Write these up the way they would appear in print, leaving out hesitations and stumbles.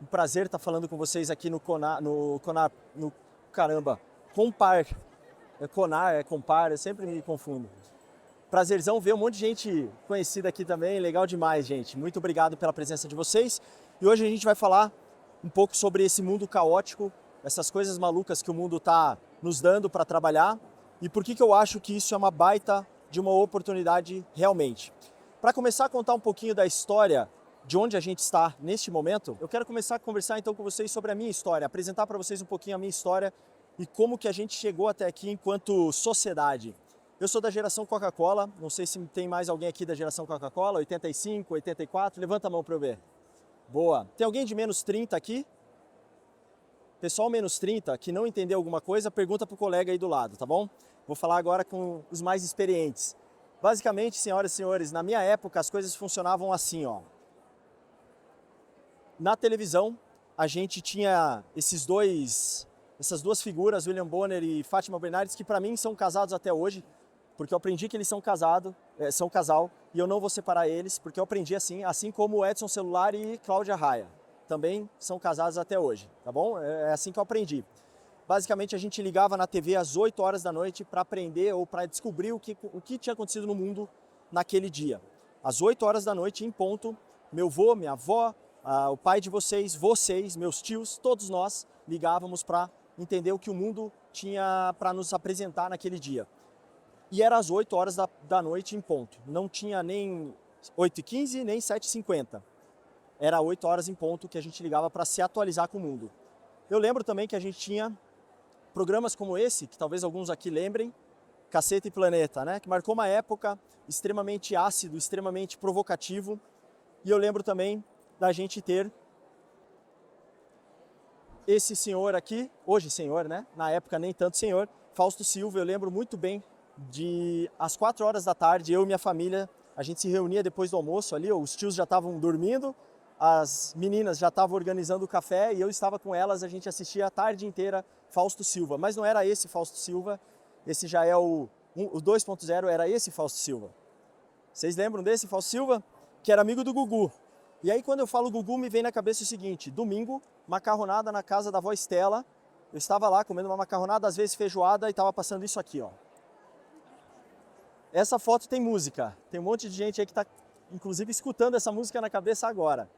Um prazer estar falando com vocês aqui no caramba, Compar. Compar, eu sempre me confundo. Prazerzão ver um monte de gente conhecida aqui também, legal demais, gente. Muito obrigado pela presença de vocês. E hoje a gente vai falar um pouco sobre esse mundo caótico, essas coisas malucas que o mundo está nos dando para trabalhar e por que eu acho que isso é uma baita de uma oportunidade realmente. Para começar a contar um pouquinho da história de onde a gente está neste momento, eu quero começar a conversar então com vocês sobre a minha história, apresentar para vocês um pouquinho a minha história e como que a gente chegou até aqui enquanto sociedade. Eu sou da geração Coca-Cola, não sei se tem mais alguém aqui da geração Coca-Cola, 85, 84, levanta a mão para eu ver. Boa. Tem alguém de menos 30 aqui? Pessoal menos 30 que não entendeu alguma coisa, pergunta para o colega aí do lado, tá bom? Vou falar agora com os mais experientes. Basicamente, senhoras e senhores, na minha época as coisas funcionavam assim, ó. Na televisão, a gente tinha essas duas figuras, William Bonner e Fátima Bernardes, que para mim são casados até hoje, porque eu aprendi que eles são são casal, e eu não vou separar eles, porque eu aprendi assim como Edson Celular e Cláudia Raia, também são casados até hoje, tá bom? É assim que eu aprendi. Basicamente, a gente ligava na TV às 8 horas da noite para aprender ou para descobrir o que tinha acontecido no mundo naquele dia. Às 8 horas da noite, em ponto, meu avô, minha avó, o pai de vocês, meus tios, todos nós ligávamos para entender o que o mundo tinha para nos apresentar naquele dia. E era às 8 horas da noite em ponto. Não tinha nem 8h15, nem 7h50. Era 8 horas em ponto que a gente ligava para se atualizar com o mundo. Eu lembro também que a gente tinha programas como esse, que talvez alguns aqui lembrem, Caceta e Planeta, né? Que marcou uma época extremamente ácido, extremamente provocativo. E eu lembro também da gente ter esse senhor aqui, hoje senhor, né? Na época nem tanto senhor, Fausto Silva. Eu lembro muito bem de às 4 horas da tarde, eu e minha família, a gente se reunia depois do almoço ali, os tios já estavam dormindo, as meninas já estavam organizando o café e eu estava com elas, a gente assistia a tarde inteira Fausto Silva. Mas não era esse Fausto Silva, esse já é o 2.0, era esse Fausto Silva. Vocês lembram desse Fausto Silva? Que era amigo do Gugu. E aí quando eu falo Gugu, me vem na cabeça o seguinte: domingo, macarronada na casa da avó Estela, eu estava lá comendo uma macarronada, às vezes feijoada, e estava passando isso aqui, ó. Essa foto tem música, tem um monte de gente aí que está, inclusive, escutando essa música na cabeça agora.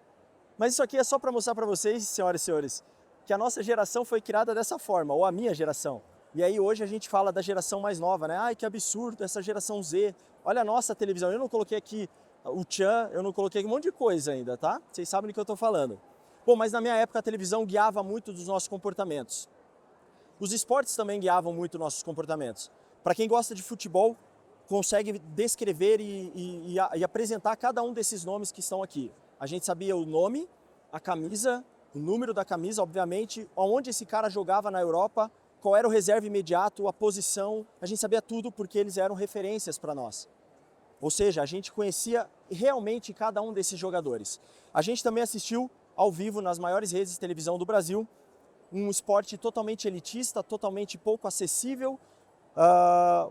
Mas isso aqui é só para mostrar para vocês, senhoras e senhores, que a nossa geração foi criada dessa forma, ou a minha geração. E aí hoje a gente fala da geração mais nova, né? Ai, que absurdo, essa geração Z. Olha a nossa televisão, eu não coloquei aqui o Tchan, eu não coloquei um monte de coisa ainda, tá? Vocês sabem do que eu estou falando. Bom, mas na minha época a televisão guiava muito dos nossos comportamentos. Os esportes também guiavam muito nossos comportamentos. Para quem gosta de futebol, consegue descrever e apresentar cada um desses nomes que estão aqui. A gente sabia o nome, a camisa, o número da camisa, obviamente, onde esse cara jogava na Europa, qual era o reserva imediato, a posição, a gente sabia tudo porque eles eram referências para nós. Ou seja, a gente conhecia realmente cada um desses jogadores. A gente também assistiu ao vivo nas maiores redes de televisão do Brasil, um esporte totalmente elitista, totalmente pouco acessível,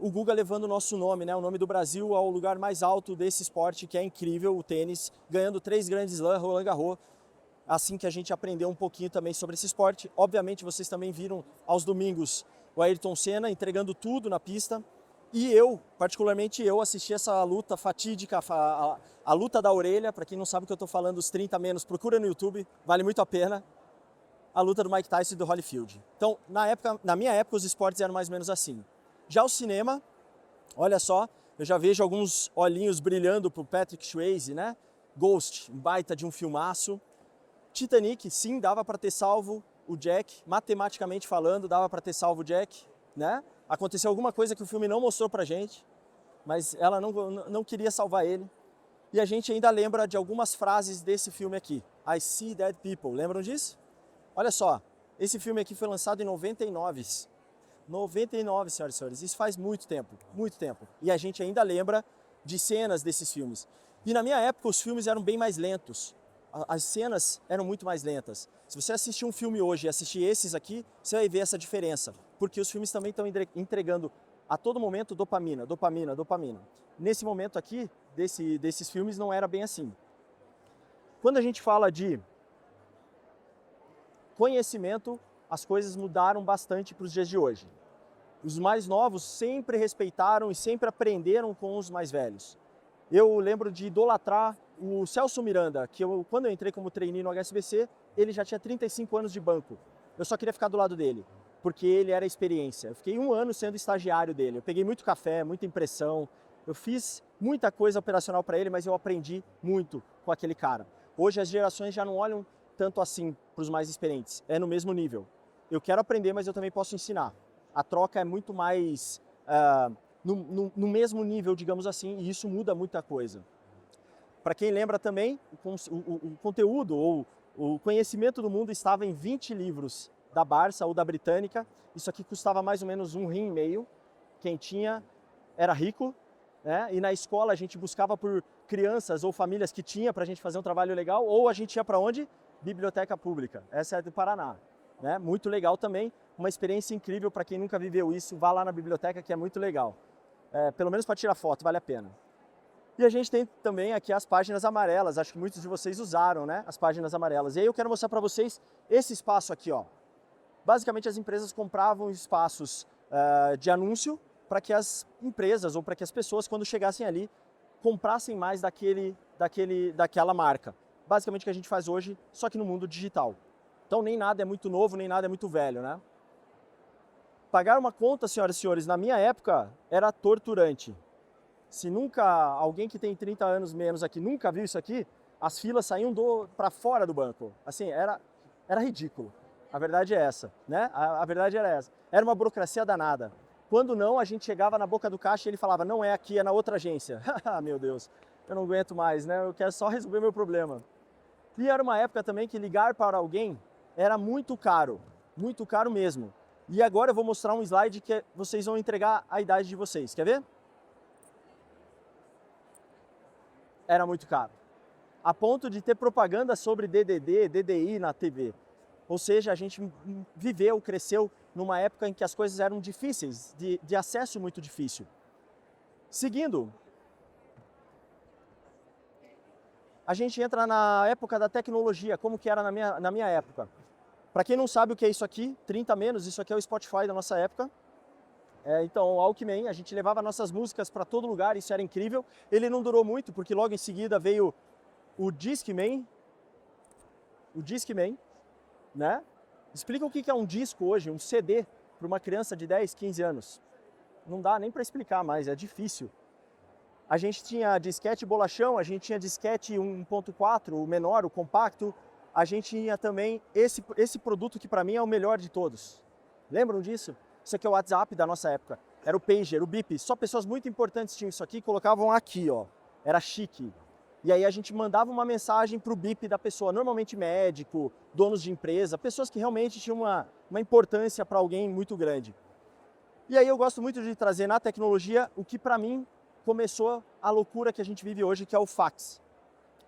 o Guga levando o nosso nome, né, o nome do Brasil ao lugar mais alto desse esporte, que é incrível, o tênis, ganhando 3 grandes slams, Roland Garros, assim que a gente aprendeu um pouquinho também sobre esse esporte. Obviamente vocês também viram aos domingos o Ayrton Senna entregando tudo na pista, e eu, particularmente eu, assisti essa luta fatídica, a luta da orelha. Para quem não sabe o que eu estou falando, os 30 menos, procura no YouTube, vale muito a pena. A luta do Mike Tyson e do Holyfield. Então, na minha época, os esportes eram mais ou menos assim. Já o cinema, olha só, eu já vejo alguns olhinhos brilhando pro Patrick Swayze, né? Ghost, um baita de um filmaço. Titanic, sim, dava para ter salvo o Jack, matematicamente falando, dava para ter salvo o Jack, né? Aconteceu alguma coisa que o filme não mostrou pra gente, mas ela não queria salvar ele. E a gente ainda lembra de algumas frases desse filme aqui. I See Dead People, lembram disso? Olha só, esse filme aqui foi lançado em 99. 99, senhoras e senhores, isso faz muito tempo, muito tempo. E a gente ainda lembra de cenas desses filmes. E na minha época os filmes eram bem mais lentos. As cenas eram muito mais lentas. Se você assistir um filme hoje e assistir esses aqui, você vai ver essa diferença. Porque os filmes também estão entregando a todo momento dopamina, dopamina, dopamina. Nesse momento aqui, desses filmes, não era bem assim. Quando a gente fala de conhecimento, as coisas mudaram bastante para os dias de hoje. Os mais novos sempre respeitaram e sempre aprenderam com os mais velhos. Eu lembro de idolatrar o Celso Miranda, que quando eu entrei como trainee no HSBC, ele já tinha 35 anos de banco. Eu só queria ficar do lado dele, porque ele era a experiência. Eu fiquei 1 ano sendo estagiário dele. Eu peguei muito café, muita impressão, eu fiz muita coisa operacional para ele, mas eu aprendi muito com aquele cara. Hoje as gerações já não olham tanto assim para os mais experientes, é no mesmo nível. Eu quero aprender, mas eu também posso ensinar. A troca é muito mais no mesmo nível, digamos assim, e isso muda muita coisa. Para quem lembra também, o conteúdo ou o conhecimento do mundo estava em 20 livros da Barça ou da Britânica. Isso aqui custava mais ou menos R$1,50 R$1. Quem tinha era rico, né? E na escola a gente buscava por crianças ou famílias que tinha para a gente fazer um trabalho legal, ou a gente ia para onde? Biblioteca pública. Essa é do Paraná, né? Muito legal também. Uma experiência incrível para quem nunca viveu isso, vá lá na biblioteca que é muito legal. Pelo menos para tirar foto, vale a pena. E a gente tem também aqui as páginas amarelas, acho que muitos de vocês usaram, né? As páginas amarelas. E aí eu quero mostrar para vocês esse espaço aqui, ó. Basicamente as empresas compravam espaços de anúncio para que as empresas ou para que as pessoas, quando chegassem ali, comprassem mais daquela marca. Basicamente o que a gente faz hoje, só que no mundo digital. Então nem nada é muito novo, nem nada é muito velho, né? Pagar uma conta, senhoras e senhores, na minha época era torturante. Se nunca, alguém que tem 30 anos menos aqui nunca viu isso aqui, as filas saíam para fora do banco. Assim, era ridículo. A verdade é essa, né? A verdade era essa. Era uma burocracia danada. Quando não, a gente chegava na boca do caixa e ele falava, não é aqui, é na outra agência. Meu Deus, eu não aguento mais, né? Eu quero só resolver meu problema. E era uma época também que ligar para alguém era muito caro mesmo. E agora eu vou mostrar um slide que vocês vão entregar a idade de vocês. Quer ver? Era muito caro. A ponto de ter propaganda sobre DDD, DDI na TV. Ou seja, a gente viveu, cresceu numa época em que as coisas eram difíceis, de acesso muito difícil. Seguindo, a gente entra na época da tecnologia, como que era na minha época. Para quem não sabe o que é isso aqui, 30 menos, isso aqui é o Spotify da nossa época. Então, o Walkman, a gente levava nossas músicas para todo lugar, isso era incrível. Ele não durou muito, porque logo em seguida veio o Discman, né? Explica o que é um disco hoje, um CD, para uma criança de 10, 15 anos. Não dá nem para explicar mais, é difícil. A gente tinha disquete bolachão, a gente tinha disquete 1.4, o menor, o compacto. A gente tinha também esse produto que para mim é o melhor de todos. Lembram disso? Isso aqui é o WhatsApp da nossa época. Era o pager, o bip. Só pessoas muito importantes tinham isso aqui e colocavam aqui, ó. Era chique. E aí a gente mandava uma mensagem para o bip da pessoa, normalmente médico, donos de empresa, pessoas que realmente tinham uma importância para alguém muito grande. E aí eu gosto muito de trazer na tecnologia o que para mim começou a loucura que a gente vive hoje, que é o fax.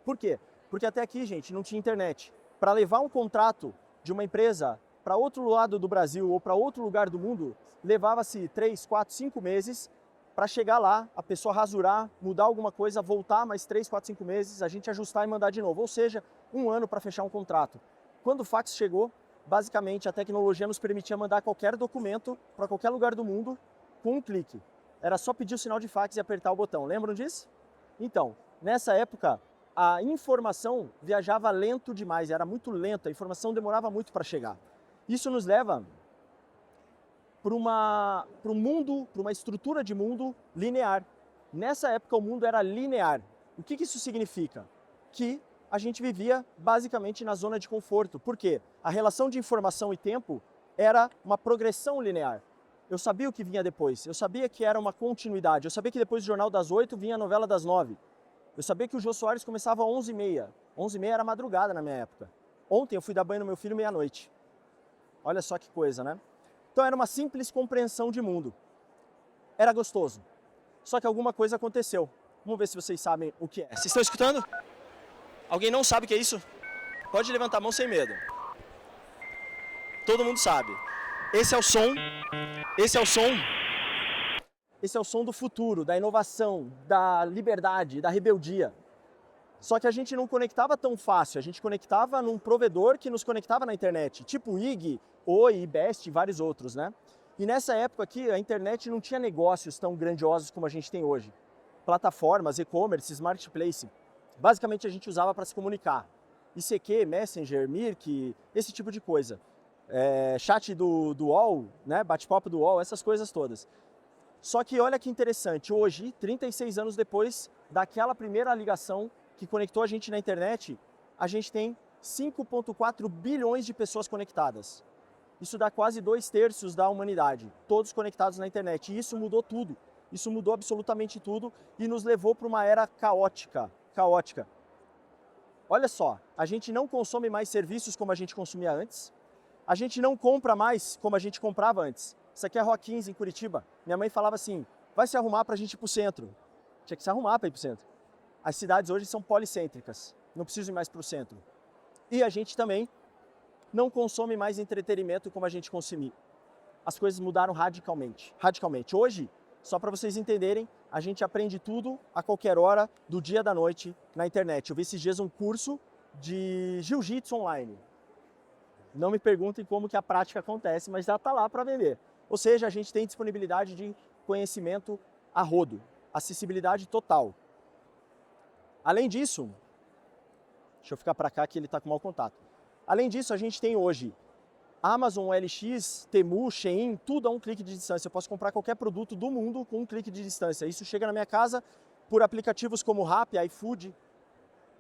Por quê? Porque até aqui, gente, não tinha internet. Para levar um contrato de uma empresa para outro lado do Brasil ou para outro lugar do mundo, levava-se 3, 4, 5 meses para chegar lá, a pessoa rasurar, mudar alguma coisa, voltar mais 3, 4, 5 meses, a gente ajustar e mandar de novo. Ou seja, 1 ano para fechar um contrato. Quando o fax chegou, basicamente a tecnologia nos permitia mandar qualquer documento para qualquer lugar do mundo com um clique. Era só pedir o sinal de fax e apertar o botão. Lembram disso? Então, nessa época, a informação viajava lento demais, era muito lento, a informação demorava muito para chegar. Isso nos leva para um mundo, para uma estrutura de mundo linear. Nessa época o mundo era linear. O que isso significa? Que a gente vivia basicamente na zona de conforto. Por quê? A relação de informação e tempo era uma progressão linear. Eu sabia o que vinha depois, eu sabia que era uma continuidade, eu sabia que depois do Jornal das 8 vinha a novela das 9. Eu sabia que o Jô Soares começava às 11h30. 11h30 era madrugada na minha época. Ontem eu fui dar banho no meu filho meia-noite. Olha só que coisa, né? Então era uma simples compreensão de mundo. Era gostoso. Só que alguma coisa aconteceu. Vamos ver se vocês sabem o que é. Vocês estão escutando? Alguém não sabe o que é isso? Pode levantar a mão sem medo. Todo mundo sabe. Esse é o som. Esse é o som do futuro, da inovação, da liberdade, da rebeldia. Só que a gente não conectava tão fácil, a gente conectava num provedor que nos conectava na internet, tipo o IG, Oi, Ibest e vários outros, né? E nessa época aqui, a internet não tinha negócios tão grandiosos como a gente tem hoje. Plataformas, e-commerce, marketplace. Basicamente a gente usava para se comunicar. ICQ, Messenger, Mirk, esse tipo de coisa. Chat do UOL, né? Bate-papo do UOL, essas coisas todas. Só que olha que interessante, hoje, 36 anos depois daquela primeira ligação que conectou a gente na internet, a gente tem 5,4 bilhões de pessoas conectadas. Isso dá quase 2/3 da humanidade, todos conectados na internet. E isso mudou tudo. Isso mudou absolutamente tudo e nos levou para uma era caótica. Olha só, a gente não consome mais serviços como a gente consumia antes. A gente não compra mais como a gente comprava antes. Isso aqui é Rua 15, em Curitiba. Minha mãe falava assim, vai se arrumar para a gente ir para o centro. Tinha que se arrumar para ir para o centro. As cidades hoje são policêntricas, não preciso ir mais para o centro. E a gente também não consome mais entretenimento como a gente consumia. As coisas mudaram radicalmente. Hoje, só para vocês entenderem, a gente aprende tudo a qualquer hora do dia da noite na internet. Eu vi esses dias um curso de jiu-jitsu online. Não me perguntem como que a prática acontece, mas já está lá para vender. Ou seja, a gente tem disponibilidade de conhecimento a rodo, acessibilidade total. Além disso, deixa eu ficar para cá que ele está com mau contato. Além disso, a gente tem hoje Amazon, OLX, Temu, Shein, tudo a um clique de distância. Eu posso comprar qualquer produto do mundo com um clique de distância. Isso chega na minha casa por aplicativos como Rappi, iFood.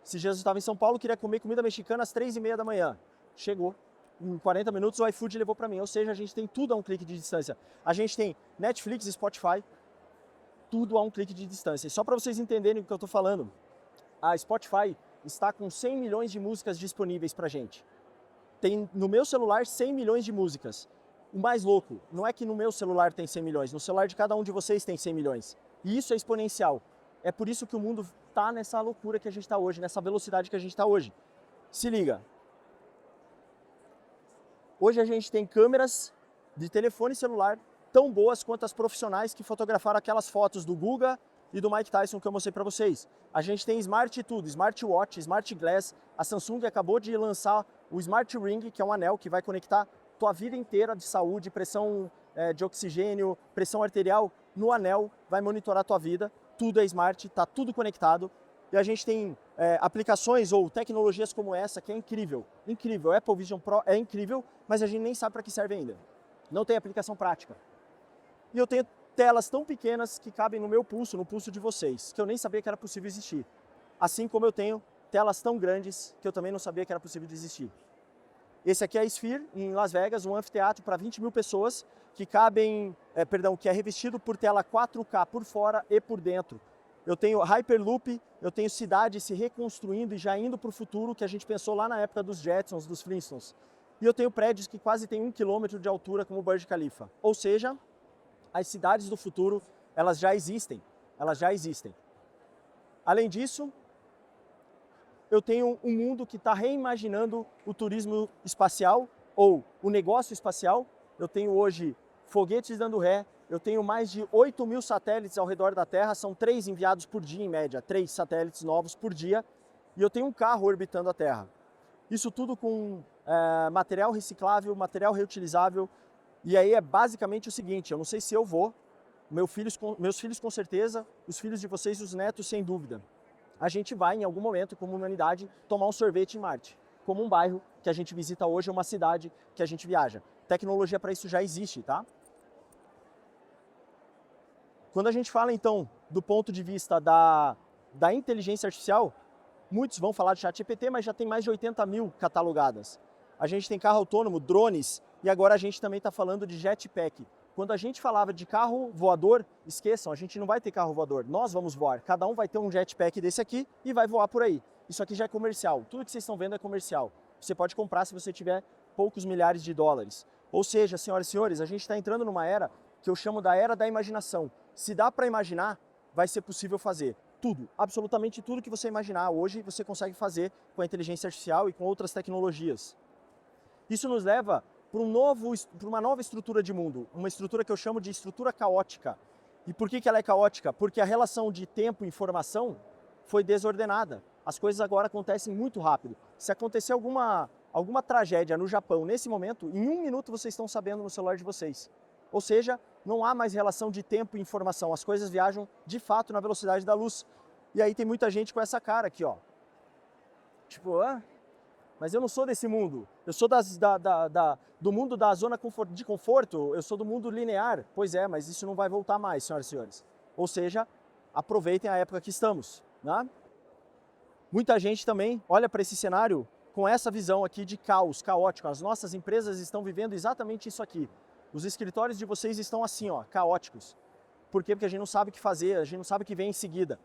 Se Jesus estava em São Paulo, queria comer comida mexicana às 3h30 da manhã. Chegou. Em 40 minutos o iFood levou para mim. Ou seja, a gente tem tudo a um clique de distância. A gente tem Netflix e Spotify, tudo a um clique de distância. E só para vocês entenderem o que eu estou falando, a Spotify está com 100 milhões de músicas disponíveis para gente. Tem no meu celular 100 milhões de músicas. O mais louco, não é que no meu celular tem 100 milhões, no celular de cada um de vocês tem 100 milhões. E isso é exponencial. É por isso que o mundo está nessa loucura que a gente está hoje, nessa velocidade que a gente está hoje. Se liga. Hoje a gente tem câmeras de telefone celular tão boas quanto as profissionais que fotografaram aquelas fotos do Guga e do Mike Tyson que eu mostrei para vocês. A gente tem Smart tudo, Smartwatch, Smart Glass. A Samsung acabou de lançar o Smart Ring, que é um anel que vai conectar tua vida inteira de saúde, pressão de oxigênio, pressão arterial no anel, vai monitorar tua vida. Tudo é smart, está tudo conectado. E a gente tem aplicações ou tecnologias como essa, que é incrível. Incrível, Apple Vision Pro é incrível, mas a gente nem sabe para que serve ainda. Não tem aplicação prática. E eu tenho telas tão pequenas que cabem no meu pulso, no pulso de vocês, que eu nem sabia que era possível existir. Assim como eu tenho telas tão grandes que eu também não sabia que era possível de existir. Esse aqui é a Sphere, em Las Vegas, um anfiteatro para 20 mil pessoas, que que é revestido por tela 4K por fora e por dentro. Eu tenho Hyperloop, eu tenho cidade se reconstruindo e já indo para o futuro, que a gente pensou lá na época dos Jetsons, dos Flintstones. E eu tenho prédios que quase têm 1 quilômetro de altura, como o Burj Khalifa. Ou seja, as cidades do futuro, elas já existem. Além disso, eu tenho um mundo que está reimaginando o turismo espacial ou o negócio espacial. Eu tenho hoje foguetes dando ré, eu tenho mais de 8 mil satélites ao redor da Terra, são 3 enviados por dia em média, 3 satélites novos por dia, e eu tenho um carro orbitando a Terra. Isso tudo com material reciclável, material reutilizável, e aí é basicamente o seguinte, eu não sei se eu vou, meus filhos com certeza, os filhos de vocês, os netos sem dúvida. A gente vai, em algum momento, como humanidade, tomar um sorvete em Marte, como um bairro que a gente visita hoje, uma cidade que a gente viaja. Tecnologia para isso já existe, tá? Quando a gente fala, então, do ponto de vista da inteligência artificial, muitos vão falar de ChatGPT, mas já tem mais de 80 mil catalogadas. A gente tem carro autônomo, drones, e agora a gente também está falando de jetpack. Quando a gente falava de carro voador, esqueçam, a gente não vai ter carro voador, nós vamos voar. Cada um vai ter um jetpack desse aqui e vai voar por aí. Isso aqui já é comercial, tudo que vocês estão vendo é comercial. Você pode comprar se você tiver poucos milhares de dólares. Ou seja, senhoras e senhores, a gente está entrando numa era que eu chamo da era da imaginação. Se dá para imaginar, vai ser possível fazer. Tudo, absolutamente tudo que você imaginar hoje, você consegue fazer com a inteligência artificial e com outras tecnologias. Isso nos leva para uma nova estrutura de mundo, uma estrutura que eu chamo de estrutura caótica. E por que ela é caótica? Porque a relação de tempo e informação foi desordenada. As coisas agora acontecem muito rápido. Se acontecer alguma tragédia no Japão nesse momento, em 1 minuto vocês estão sabendo no celular de vocês. Ou seja, não há mais relação de tempo e informação. As coisas viajam de fato na velocidade da luz. E aí tem muita gente com essa cara aqui, ó. Tipo, mas eu não sou desse mundo. Eu sou do mundo da zona de conforto, eu sou do mundo linear. Pois é, mas isso não vai voltar mais, senhoras e senhores. Ou seja, aproveitem a época que estamos, né? Muita gente também olha para esse cenário com essa visão aqui de caos, caótico. As nossas empresas estão vivendo exatamente isso aqui. Os escritórios de vocês estão assim, ó, caóticos. Por quê? Porque a gente não sabe o que fazer, a gente não sabe o que vem em seguida.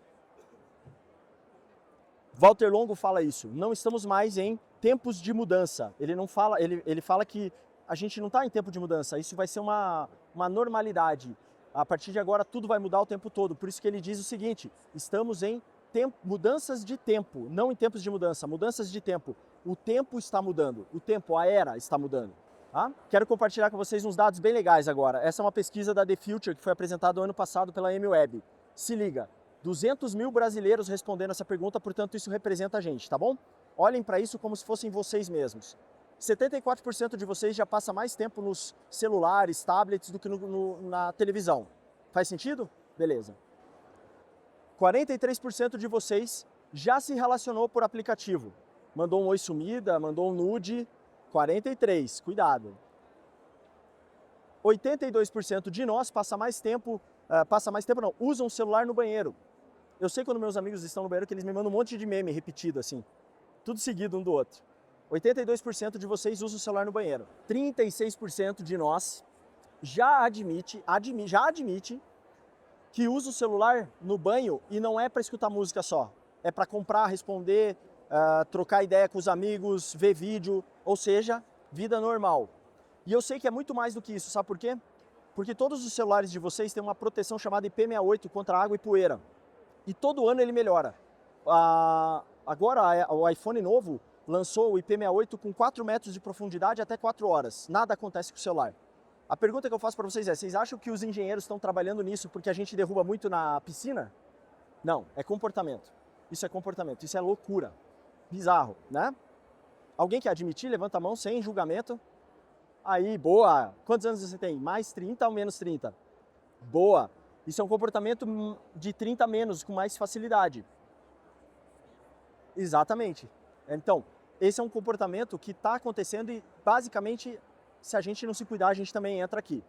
Walter Longo fala isso. Não estamos mais em tempos de mudança. Ele não fala, ele fala que a gente não está em tempo de mudança. Isso vai ser uma normalidade. A partir de agora tudo vai mudar o tempo todo. Por isso que ele diz o seguinte: estamos em mudanças de tempo, não em tempos de mudança, mudanças de tempo. O tempo está mudando, o tempo, a era está mudando. Tá? Quero compartilhar com vocês uns dados bem legais agora. Essa é uma pesquisa da The Future que foi apresentada ano passado pela MWeb. Se liga, 200 mil brasileiros respondendo essa pergunta, portanto isso representa a gente, tá bom? Olhem para isso como se fossem vocês mesmos. 74% de vocês já passa mais tempo nos celulares, tablets do que na televisão. Faz sentido? Beleza. 43% de vocês já se relacionou por aplicativo. Mandou um oi sumida, mandou um nude. 43, cuidado. 82% de nós usam o celular no banheiro. Eu sei quando meus amigos estão no banheiro que eles me mandam um monte de meme repetido assim, tudo seguido um do outro. 82% de vocês usam o celular no banheiro. 36% de nós já admite que usa o celular no banho e não é para escutar música só. É para comprar, responder, trocar ideia com os amigos, ver vídeo, ou seja, vida normal. E eu sei que é muito mais do que isso, sabe por quê? Porque todos os celulares de vocês têm uma proteção chamada IP68 contra água e poeira. E todo ano ele melhora. Agora o iPhone novo lançou o IP68 com 4 metros de profundidade até 4 horas. Nada acontece com o celular. A pergunta que eu faço para vocês é: vocês acham que os engenheiros estão trabalhando nisso porque a gente derruba muito na piscina? Não, é comportamento. Isso é comportamento, isso é loucura. Bizarro, né? Alguém quer admitir? Levanta a mão sem julgamento. Aí, boa. Quantos anos você tem? Mais 30 ou menos 30? Boa. Isso é um comportamento de 30 a menos, com mais facilidade. Exatamente. Então, esse é um comportamento que está acontecendo e, basicamente, se a gente não se cuidar, a gente também entra aqui.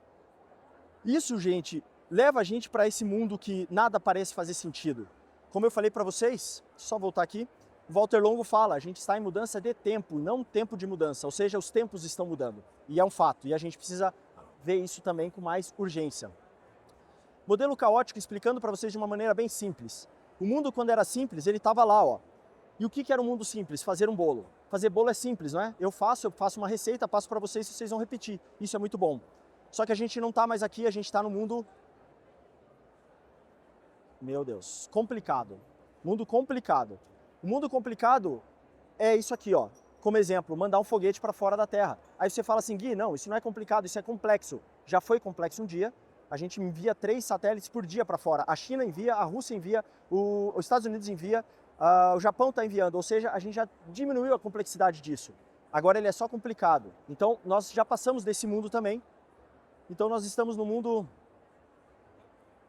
Isso, gente, leva a gente para esse mundo que nada parece fazer sentido. Como eu falei para vocês, só voltar aqui, Walter Longo fala, a gente está em mudança de tempo, não tempo de mudança, ou seja, os tempos estão mudando. E é um fato, e a gente precisa ver isso também com mais urgência. Modelo caótico, explicando para vocês de uma maneira bem simples. O mundo, quando era simples, ele estava lá, ó. E o que era um mundo simples? Fazer um bolo. Fazer bolo é simples, não é? Eu faço uma receita, passo para vocês e vocês vão repetir. Isso é muito bom. Só que a gente não está mais aqui, a gente está no mundo... Meu Deus, complicado. Mundo complicado. O mundo complicado é isso aqui, ó. Como exemplo, mandar um foguete para fora da Terra. Aí você fala assim: Gui, não, isso não é complicado, isso é complexo. Já foi complexo um dia. A gente envia 3 satélites por dia para fora. A China envia, a Rússia envia, os Estados Unidos envia, o Japão está enviando. Ou seja, a gente já diminuiu a complexidade disso. Agora ele é só complicado. Então nós já passamos desse mundo também. Então nós estamos no mundo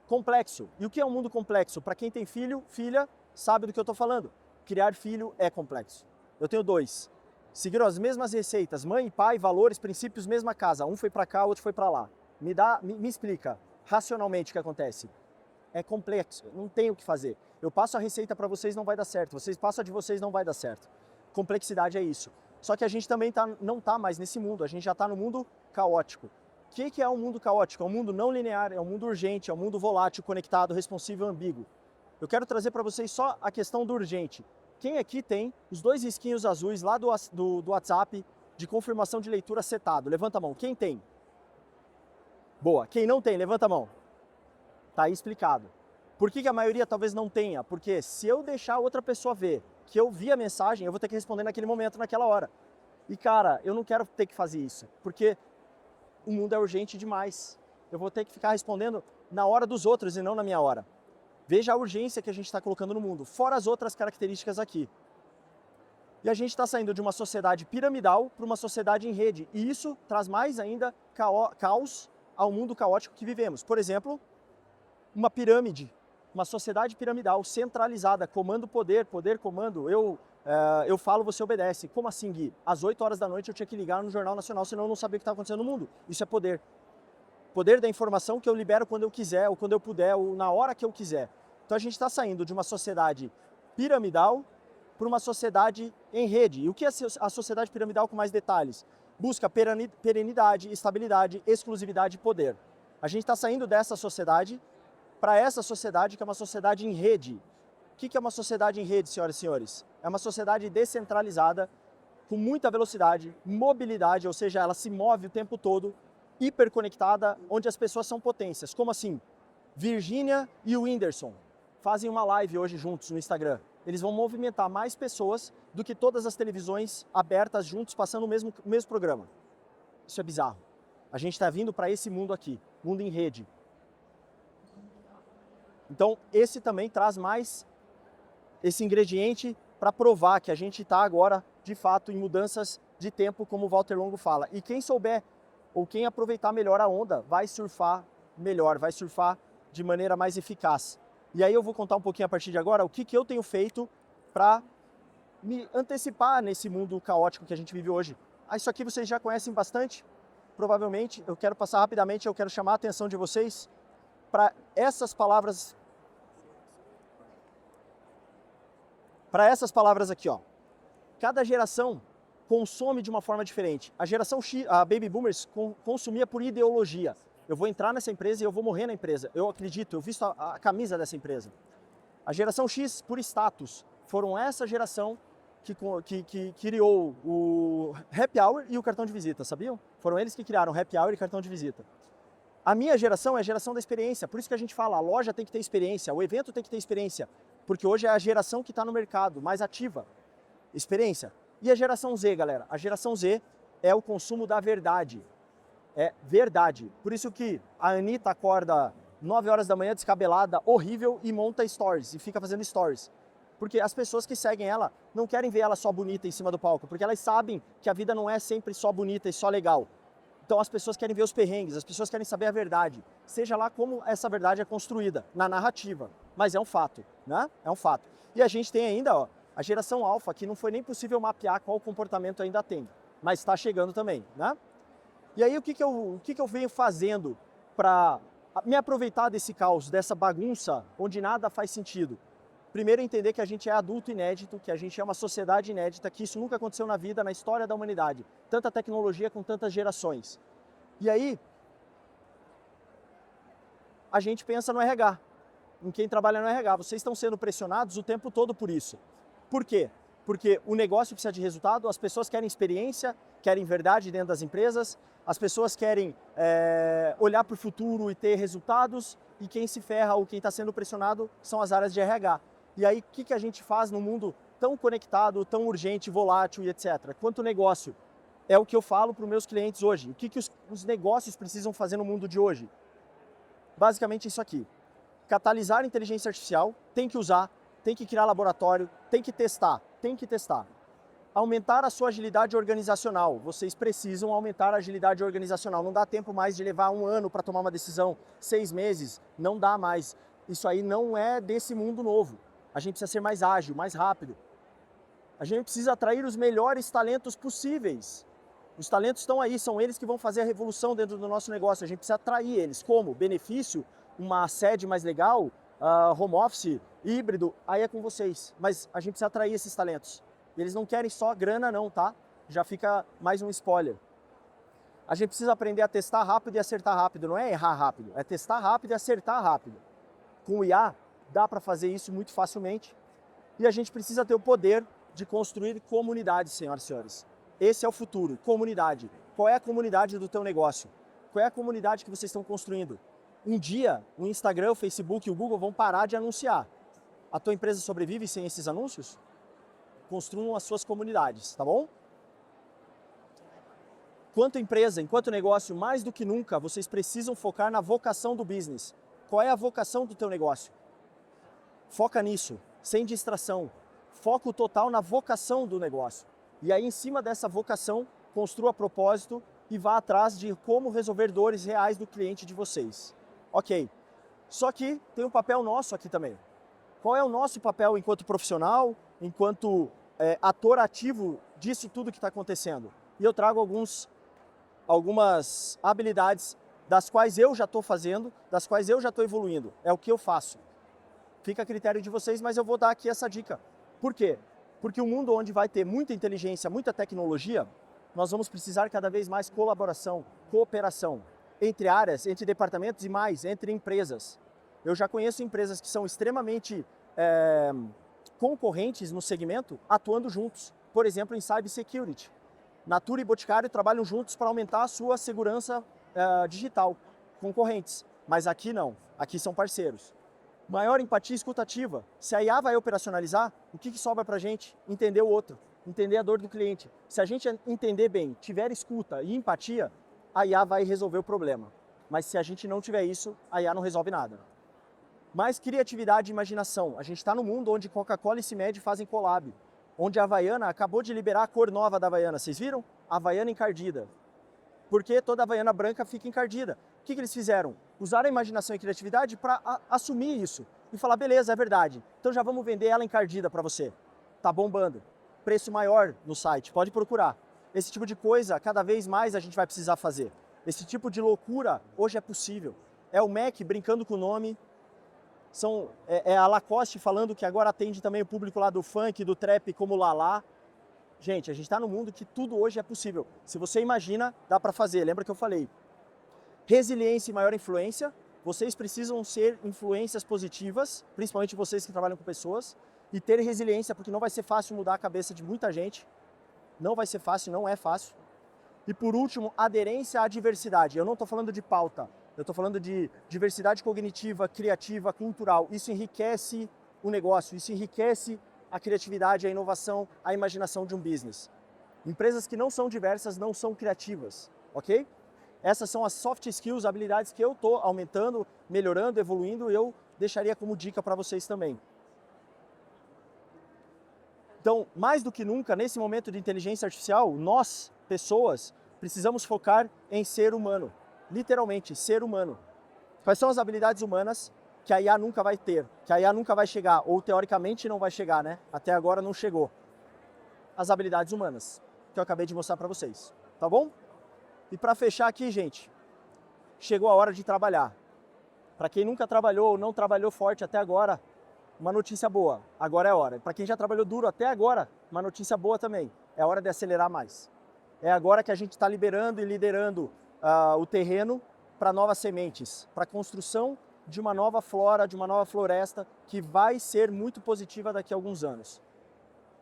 complexo. E o que é um mundo complexo? Para quem tem filho, filha, sabe do que eu estou falando. Criar filho é complexo. Eu tenho 2. Seguiram as mesmas receitas, mãe, pai, valores, princípios, mesma casa. Um foi para cá, outro foi para lá. Me explica racionalmente o que acontece. É complexo, não tem o que fazer. Eu passo a receita para vocês, não vai dar certo. Vocês passam a de vocês, não vai dar certo. Complexidade é isso. Só que a gente também não está mais nesse mundo, a gente já está no mundo caótico. O que é um mundo caótico? É um mundo não linear, é um mundo urgente, é um mundo volátil, conectado, responsível, ambíguo. Eu quero trazer para vocês só a questão do urgente. Quem aqui tem os 2 risquinhos azuis lá do WhatsApp de confirmação de leitura setado? Levanta a mão. Quem tem? Boa. Quem não tem, levanta a mão. Tá aí explicado. Por que a maioria talvez não tenha? Porque se eu deixar outra pessoa ver que eu vi a mensagem, eu vou ter que responder naquele momento, naquela hora. E cara, eu não quero ter que fazer isso, porque o mundo é urgente demais. Eu vou ter que ficar respondendo na hora dos outros e não na minha hora. Veja a urgência que a gente está colocando no mundo, fora as outras características aqui. E a gente está saindo de uma sociedade piramidal para uma sociedade em rede. E isso traz mais ainda caos ao mundo caótico que vivemos. Por exemplo, uma pirâmide, uma sociedade piramidal centralizada, comando poder, poder comando, eu falo, você obedece. Como assim, Gui? Às 8 horas da noite eu tinha que ligar no Jornal Nacional, senão eu não sabia o que estava acontecendo no mundo. Isso é poder. Poder da informação que eu libero quando eu quiser, ou quando eu puder, ou na hora que eu quiser. Então a gente está saindo de uma sociedade piramidal para uma sociedade em rede. E o que é a sociedade piramidal com mais detalhes? Busca perenidade, estabilidade, exclusividade e poder. A gente está saindo dessa sociedade para essa sociedade que é uma sociedade em rede. O que é uma sociedade em rede, senhoras e senhores? É uma sociedade descentralizada, com muita velocidade, mobilidade, ou seja, ela se move o tempo todo, hiperconectada, onde as pessoas são potências. Como assim? Virgínia e o Whindersson fazem uma live hoje juntos no Instagram. Eles vão movimentar mais pessoas do que todas as televisões abertas juntos, passando o mesmo programa. Isso é bizarro. A gente está vindo para esse mundo aqui, mundo em rede. Então, esse também traz mais esse ingrediente para provar que a gente está agora, de fato, em mudanças de tempo, como o Walter Longo fala. E quem souber, ou quem aproveitar melhor a onda, vai surfar melhor, vai surfar de maneira mais eficaz. E aí eu vou contar um pouquinho a partir de agora o que eu tenho feito para me antecipar nesse mundo caótico que a gente vive hoje. Isso aqui vocês já conhecem bastante, provavelmente. Eu quero passar rapidamente, eu quero chamar a atenção de vocês para essas palavras. Para essas palavras aqui, ó. Cada geração consome de uma forma diferente. A geração X, a Baby Boomers, consumia por ideologia. Eu vou entrar nessa empresa e eu vou morrer na empresa. Eu acredito, eu visto a camisa dessa empresa. A geração X, por status, foram essa geração que criou o Happy Hour e o cartão de visita, sabiam? Foram eles que criaram o Happy Hour e cartão de visita. A minha geração é a geração da experiência, por isso que a gente fala, a loja tem que ter experiência, o evento tem que ter experiência, porque hoje é a geração que está no mercado, mais ativa. Experiência. E a geração Z, galera? A geração Z é o consumo da verdade. É verdade. Por isso que a Anitta acorda 9 horas da manhã descabelada, horrível, e monta stories, e fica fazendo stories. Porque as pessoas que seguem ela não querem ver ela só bonita em cima do palco, porque elas sabem que a vida não é sempre só bonita e só legal. Então as pessoas querem ver os perrengues, as pessoas querem saber a verdade, seja lá como essa verdade é construída, na narrativa. Mas é um fato, né? É um fato. E a gente tem ainda, ó, a geração alfa, que não foi nem possível mapear qual comportamento ainda tem, mas está chegando também, né? E aí o que eu venho fazendo para me aproveitar desse caos, dessa bagunça, onde nada faz sentido? Primeiro, entender que a gente é adulto inédito, que a gente é uma sociedade inédita, que isso nunca aconteceu na vida, na história da humanidade. Tanta tecnologia com tantas gerações. E aí, a gente pensa no RH, em quem trabalha no RH. Vocês estão sendo pressionados o tempo todo por isso. Por quê? Porque o negócio precisa de resultado, as pessoas querem experiência, querem verdade dentro das empresas, as pessoas querem olhar para o futuro e ter resultados, e quem se ferra ou quem está sendo pressionado são as áreas de RH. E aí, o que a gente faz no mundo tão conectado, tão urgente, volátil e etc? Quanto negócio? É o que eu falo para os meus clientes hoje. O que os negócios precisam fazer no mundo de hoje? Basicamente isso aqui. Catalisar a inteligência artificial, tem que usar, tem que criar laboratório, tem que testar. Aumentar a sua agilidade organizacional. Vocês precisam aumentar a agilidade organizacional. Não dá tempo mais de levar 1 ano para tomar uma decisão, 6 meses, não dá mais. Isso aí não é desse mundo novo. A gente precisa ser mais ágil, mais rápido. A gente precisa atrair os melhores talentos possíveis. Os talentos estão aí, são eles que vão fazer a revolução dentro do nosso negócio. A gente precisa atrair eles. Como? Benefício? Uma sede mais legal? Home office? Híbrido? Aí é com vocês. Mas a gente precisa atrair esses talentos. E eles não querem só grana não, tá? Já fica mais um spoiler. A gente precisa aprender a testar rápido e acertar rápido. Não é errar rápido, é testar rápido e acertar rápido. Com o IA, dá para fazer isso muito facilmente. E a gente precisa ter o poder de construir comunidades, senhoras e senhores. Esse é o futuro, comunidade. Qual é a comunidade do teu negócio? Qual é a comunidade que vocês estão construindo? Um dia, o Instagram, o Facebook e o Google vão parar de anunciar. A tua empresa sobrevive sem esses anúncios? Construam as suas comunidades, tá bom? Quanto empresa, enquanto negócio, mais do que nunca, vocês precisam focar na vocação do business. Qual é a vocação do teu negócio? Foca nisso, sem distração. Foco total na vocação do negócio. E aí, em cima dessa vocação, construa propósito e vá atrás de como resolver dores reais do cliente de vocês. Ok. Só que tem um papel nosso aqui também. Qual é o nosso papel enquanto profissional, enquanto ator ativo disso tudo que está acontecendo? E eu trago algumas habilidades das quais eu já estou fazendo, das quais eu já estou evoluindo. É o que eu faço. Fica a critério de vocês, mas eu vou dar aqui essa dica. Por quê? Porque um mundo onde vai ter muita inteligência, muita tecnologia, nós vamos precisar cada vez mais colaboração, cooperação entre áreas, entre departamentos e mais, entre empresas. Eu já conheço empresas que são extremamente concorrentes no segmento, atuando juntos. Por exemplo, em Cybersecurity. Natura e Boticário trabalham juntos para aumentar a sua segurança digital, concorrentes. Mas aqui não, aqui são parceiros. Maior empatia escutativa. Se a IA vai operacionalizar, o que sobra para a gente? Entender o outro, entender a dor do cliente. Se a gente entender bem, tiver escuta e empatia, a IA vai resolver o problema. Mas se a gente não tiver isso, a IA não resolve nada. Mais criatividade e imaginação. A gente está no mundo onde Coca-Cola e CIMED fazem collab. Onde a Havaiana acabou de liberar a cor nova da Havaiana. Vocês viram? Havaiana encardida. Porque toda Havaiana branca fica encardida. O que eles fizeram? Usaram a imaginação e criatividade para assumir isso. E falar, beleza, é verdade. Então já vamos vender ela encardida para você. Tá bombando. Preço maior no site, pode procurar. Esse tipo de coisa, cada vez mais a gente vai precisar fazer. Esse tipo de loucura, hoje é possível. É o Mac brincando com o nome. É a Lacoste falando que agora atende também o público lá do funk, do trap, como Lala. Gente, a gente está num mundo que tudo hoje é possível. Se você imagina, dá para fazer. Lembra que eu falei? Resiliência e maior influência. Vocês precisam ser influências positivas, principalmente vocês que trabalham com pessoas, e ter resiliência, porque não vai ser fácil mudar a cabeça de muita gente. Não vai ser fácil, não é fácil. E por último, aderência à diversidade. Eu não estou falando de pauta, eu estou falando de diversidade cognitiva, criativa, cultural. Isso enriquece o negócio, isso enriquece a criatividade, a inovação, a imaginação de um business. Empresas que não são diversas não são criativas, ok? Essas são as soft skills, habilidades que eu estou aumentando, melhorando, evoluindo, e eu deixaria como dica para vocês também. Então, mais do que nunca, nesse momento de inteligência artificial, nós, pessoas, precisamos focar em ser humano. Literalmente, ser humano. Quais são as habilidades humanas que a IA nunca vai ter, que a IA nunca vai chegar, ou teoricamente não vai chegar, né? Até agora não chegou. As habilidades humanas, que eu acabei de mostrar para vocês, tá bom? E para fechar aqui, gente, chegou a hora de trabalhar. Para quem nunca trabalhou ou não trabalhou forte até agora, uma notícia boa, agora é a hora. Para quem já trabalhou duro até agora, uma notícia boa também, é hora de acelerar mais. É agora que a gente está liberando e liderando o terreno para novas sementes, para a construção de uma nova flora, de uma nova floresta, que vai ser muito positiva daqui a alguns anos.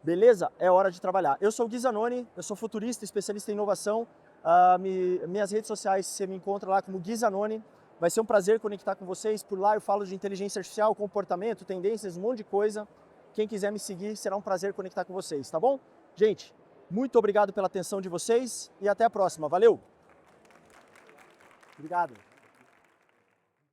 Beleza? É hora de trabalhar. Eu sou o Gui Zanoni, eu sou futurista, especialista em inovação. Minhas redes sociais, você me encontra lá como Gui Zanoni. Vai ser um prazer conectar com vocês. Por lá eu falo de inteligência artificial, comportamento, tendências, um monte de coisa. Quem quiser me seguir, será um prazer conectar com vocês, tá bom? Gente, muito obrigado pela atenção de vocês e até a próxima. Valeu! Obrigado.